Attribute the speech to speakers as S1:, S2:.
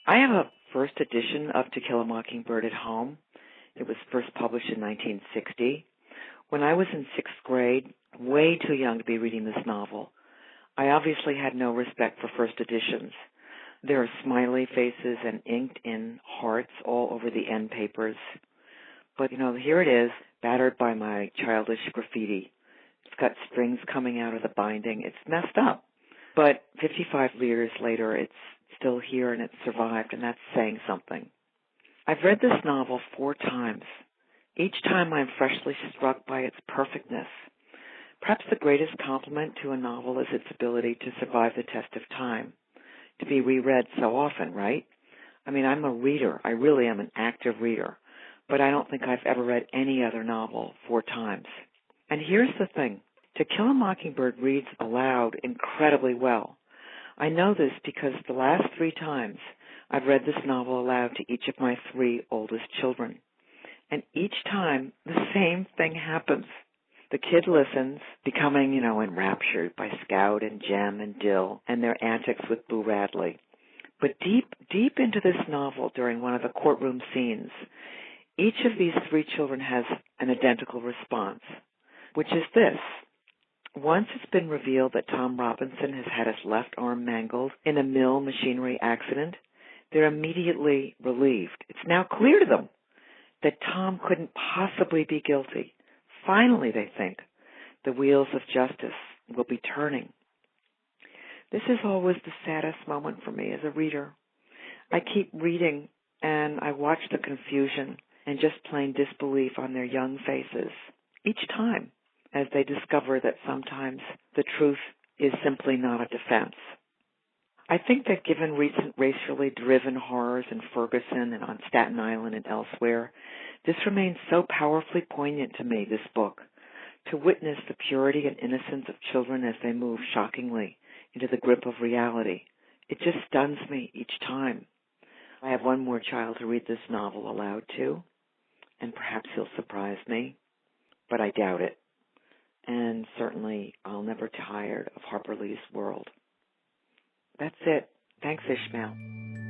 S1: I have a first edition of To Kill a Mockingbird at home. It was first published in 1960. When I was in sixth grade, way too young to be reading this novel, I obviously had no respect for first editions. There are smiley faces and inked-in hearts all over the end papers. But, here it is, battered by my childish graffiti. It's got strings coming out of the binding. It's messed up. But 55 years later, it's still here and it's survived, and that's saying something. I've read this novel 4 times. Each time I'm freshly struck by its perfectness. Perhaps the greatest compliment to a novel is its ability to survive the test of time, to be reread so often, right? I mean, I'm a reader. I really am an active reader. But I don't think I've ever read any other novel 4 times. And here's the thing. To Kill a Mockingbird reads aloud incredibly well. I know this because the last 3 times I've read this novel aloud to each of my 3 oldest children. And each time the same thing happens. The kid listens, becoming, enraptured by Scout and Jem and Dill and their antics with Boo Radley. But deep into this novel, during one of the courtroom scenes, each of these 3 children has an identical response, which is this. Once it's been revealed that Tom Robinson has had his left arm mangled in a mill machinery accident, they're immediately relieved. It's now clear to them that Tom couldn't possibly be guilty. Finally, they think, the wheels of justice will be turning. This is always the saddest moment for me as a reader. I keep reading, and I watch the confusion and just plain disbelief on their young faces each time, as they discover that sometimes the truth is simply not a defense. I think that given recent racially driven horrors in Ferguson and on Staten Island and elsewhere, this remains so powerfully poignant to me, this book, to witness the purity and innocence of children as they move shockingly into the grip of reality. It just stuns me each time. I have one more child to read this novel aloud to, and perhaps he'll surprise me, but I doubt it. And certainly I'll never tire of Harper Lee's world. That's it. Thanks, Ishmael.